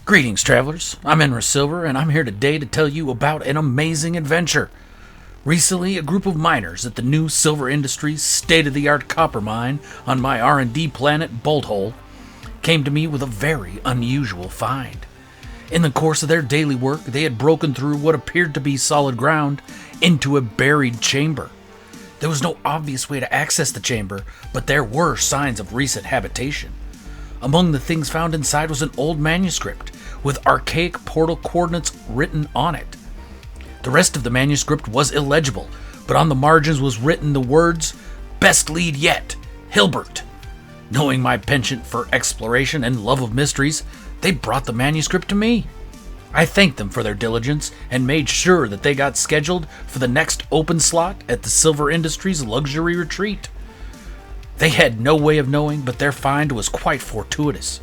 Greetings, travelers. I'm Enra Silver, and I'm here today to tell you about an amazing adventure. Recently, a group of miners at the new Silver Industries state-of-the-art copper mine on my R&D planet Bolthole came to me with a very unusual find. In the course of their daily work, they had broken through what appeared to be solid ground into a buried chamber. There was no obvious way to access the chamber, but there were signs of recent habitation. Among the things found inside was an old manuscript with archaic portal coordinates written on it. The rest of the manuscript was illegible, but on the margins was written the words, "Best lead yet, Hilbert." Knowing my penchant for exploration and love of mysteries, they brought the manuscript to me. I thanked them for their diligence and made sure that they got scheduled for the next open slot at the Silver Industries luxury retreat. They had no way of knowing, but their find was quite fortuitous.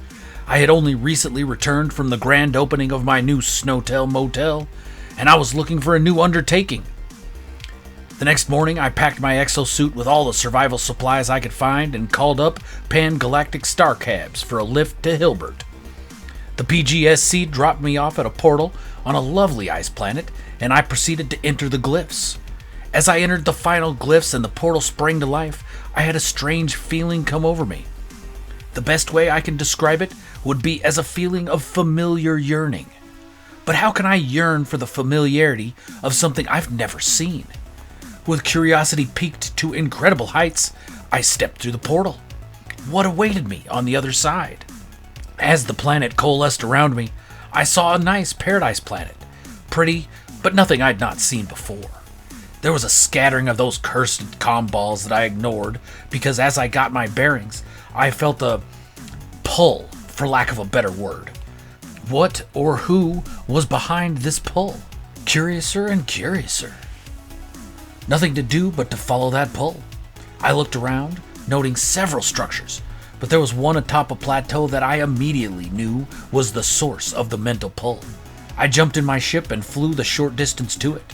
I had only recently returned from the grand opening of my new Snowtail Motel, and I was looking for a new undertaking. The next morning, I packed my exosuit with all the survival supplies I could find and called up Pan-Galactic Star Cabs for a lift to Hilbert. The PGSC dropped me off at a portal on a lovely ice planet, and I proceeded to enter the glyphs. As I entered the final glyphs and the portal sprang to life, I had a strange feeling come over me. The best way I can describe it would be as a feeling of familiar yearning. But how can I yearn for the familiarity of something I've never seen? With curiosity piqued to incredible heights, I stepped through the portal. What awaited me on the other side? As the planet coalesced around me, I saw a nice paradise planet. Pretty, but nothing I'd not seen before. There was a scattering of those cursed comm balls that I ignored because as I got my bearings, I felt a pull, for lack of a better word. What or who was behind this pull? Curiouser and curiouser. Nothing to do but to follow that pull. I looked around, noting several structures, but there was one atop a plateau that I immediately knew was the source of the mental pull. I jumped in my ship and flew the short distance to it.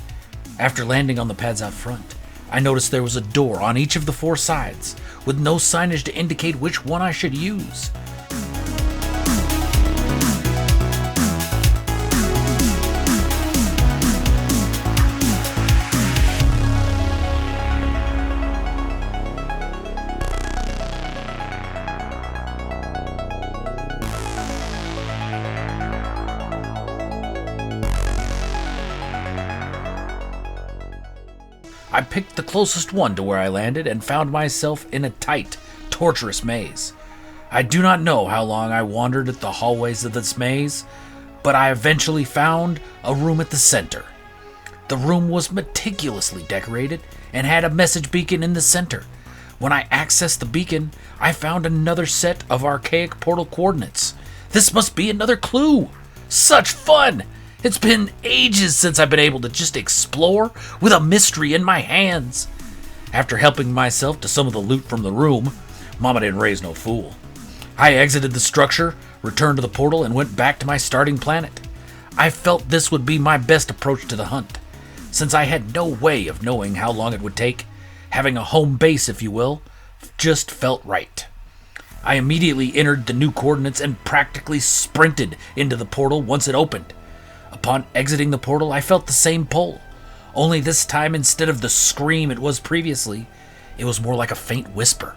After landing on the pads out front, I noticed there was a door on each of the four sides, with no signage to indicate which one I should use. I picked the closest one to where I landed and found myself in a tight, torturous maze. I do not know how long I wandered at the hallways of this maze, but I eventually found a room at the center. The room was meticulously decorated and had a message beacon in the center. When I accessed the beacon, I found another set of archaic portal coordinates. This must be another clue. Such fun! It's been ages since I've been able to just explore with a mystery in my hands. After helping myself to some of the loot from the room, Mama didn't raise no fool, I exited the structure, returned to the portal, and went back to my starting planet. I felt this would be my best approach to the hunt. Since I had no way of knowing how long it would take, having a home base, if you will, just felt right. I immediately entered the new coordinates and practically sprinted into the portal once it opened. Upon exiting the portal, I felt the same pull, only this time instead of the scream it was previously, it was more like a faint whisper.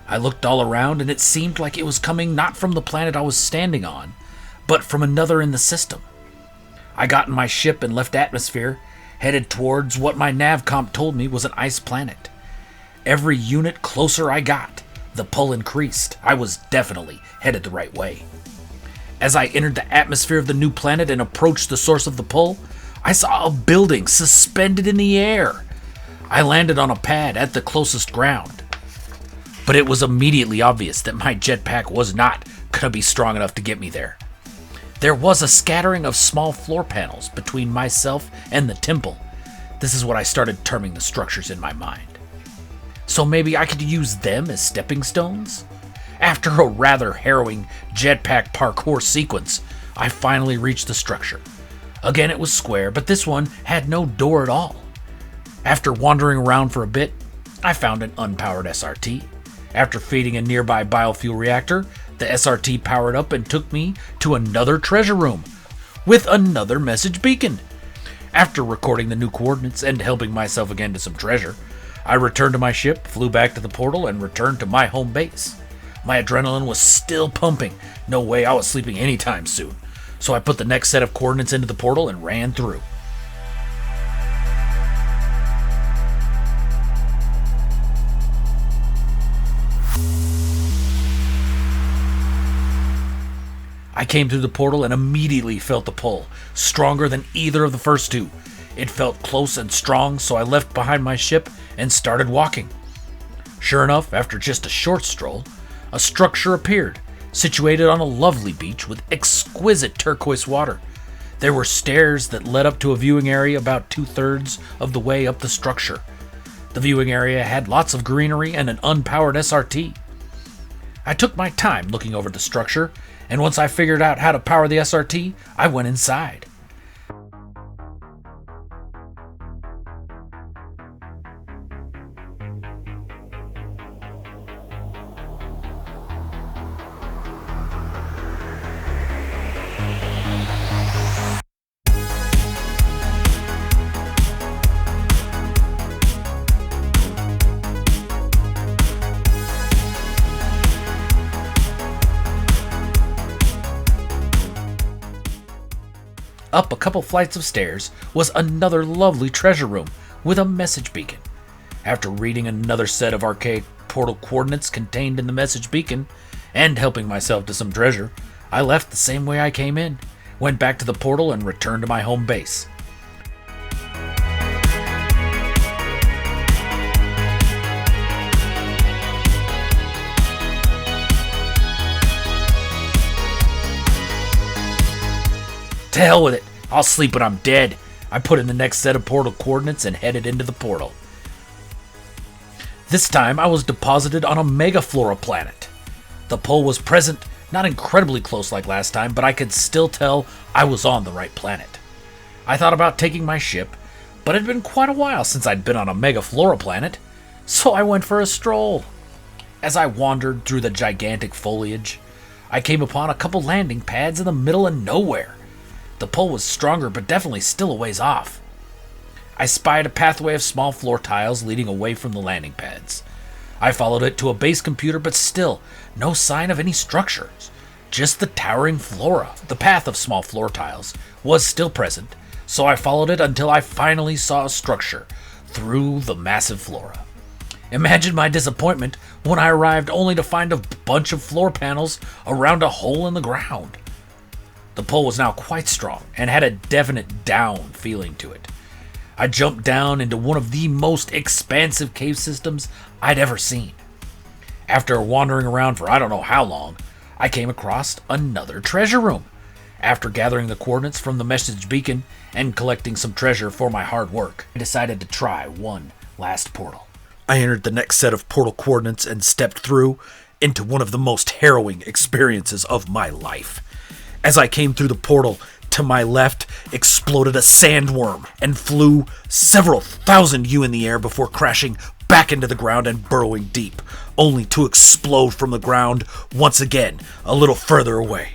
I looked all around and it seemed like it was coming not from the planet I was standing on, but from another in the system. I got in my ship and left atmosphere, headed towards what my navcomp told me was an ice planet. Every unit closer I got, the pull increased. I was definitely headed the right way. As I entered the atmosphere of the new planet and approached the source of the pull, I saw a building suspended in the air. I landed on a pad at the closest ground, but it was immediately obvious that my jetpack was not going to be strong enough to get me there. There was a scattering of small floor panels between myself and the temple. This is what I started terming the structures in my mind. So maybe I could use them as stepping stones? After a rather harrowing jetpack parkour sequence, I finally reached the structure. Again, it was square, but this one had no door at all. After wandering around for a bit, I found an unpowered SRT. After feeding a nearby biofuel reactor, the SRT powered up and took me to another treasure room with another message beacon. After recording the new coordinates and helping myself again to some treasure, I returned to my ship, flew back to the portal, and returned to my home base. My adrenaline was still pumping. No way I was sleeping anytime soon. So I put the next set of coordinates into the portal and ran through. I came through the portal and immediately felt the pull, stronger than either of the first two. It felt close and strong, so I left behind my ship and started walking. Sure enough, after just a short stroll, a structure appeared, situated on a lovely beach with exquisite turquoise water. There were stairs that led up to a viewing area about 2/3 of the way up the structure. The viewing area had lots of greenery and an unpowered SRT. I took my time looking over the structure, and once I figured out how to power the SRT, I went inside. Up a couple flights of stairs was another lovely treasure room with a message beacon. After reading another set of archaic portal coordinates contained in the message beacon and helping myself to some treasure, I left the same way I came in, went back to the portal, and returned to my home base. To hell with it, I'll sleep when I'm dead. I put in the next set of portal coordinates and headed into the portal. This time I was deposited on a megaflora planet. The pole was present, not incredibly close like last time, but I could still tell I was on the right planet. I thought about taking my ship, but it had been quite a while since I'd been on a megaflora planet, so I went for a stroll. As I wandered through the gigantic foliage, I came upon a couple landing pads in the middle of nowhere. The pull was stronger, but definitely still a ways off. I spied a pathway of small floor tiles leading away from the landing pads. I followed it to a base computer, but still, no sign of any structures. Just the towering flora. The path of small floor tiles was still present, so I followed it until I finally saw a structure through the massive flora. Imagine my disappointment when I arrived only to find a bunch of floor panels around a hole in the ground. The pull was now quite strong and had a definite down feeling to it. I jumped down into one of the most expansive cave systems I'd ever seen. After wandering around for I don't know how long, I came across another treasure room. After gathering the coordinates from the message beacon and collecting some treasure for my hard work, I decided to try one last portal. I entered the next set of portal coordinates and stepped through into one of the most harrowing experiences of my life. As I came through the portal, to my left exploded a sandworm and flew several thousand U in the air before crashing back into the ground and burrowing deep, only to explode from the ground once again a little further away.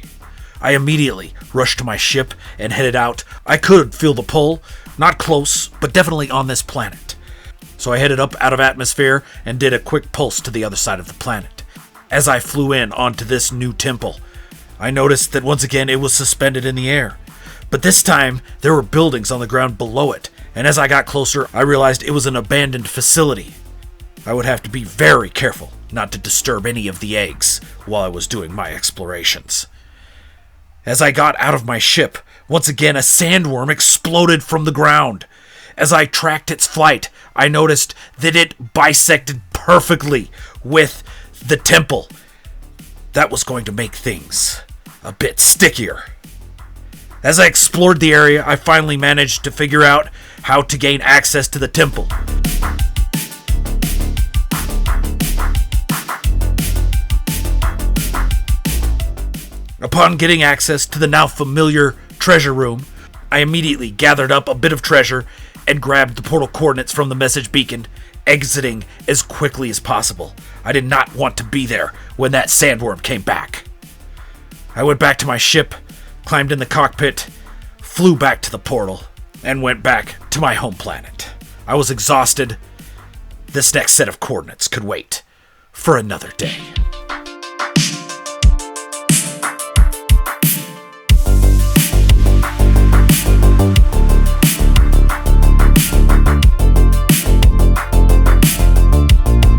I immediately rushed to my ship and headed out. I could feel the pull, not close, but definitely on this planet. So I headed up out of atmosphere and did a quick pulse to the other side of the planet. As I flew in onto this new temple, I noticed that once again it was suspended in the air, but this time there were buildings on the ground below it, and as I got closer, I realized it was an abandoned facility. I would have to be very careful not to disturb any of the eggs while I was doing my explorations. As I got out of my ship, once again a sandworm exploded from the ground. As I tracked its flight, I noticed that it bisected perfectly with the temple. That was going to make things a bit stickier. As I explored the area, I finally managed to figure out how to gain access to the temple. Upon getting access to the now familiar treasure room, I immediately gathered up a bit of treasure and grabbed the portal coordinates from the message beacon exiting as quickly as possible. I did not want to be there when that sandworm came back. I went back to my ship, climbed in the cockpit, flew back to the portal, and went back to my home planet. I was exhausted. This next set of coordinates could wait for another day.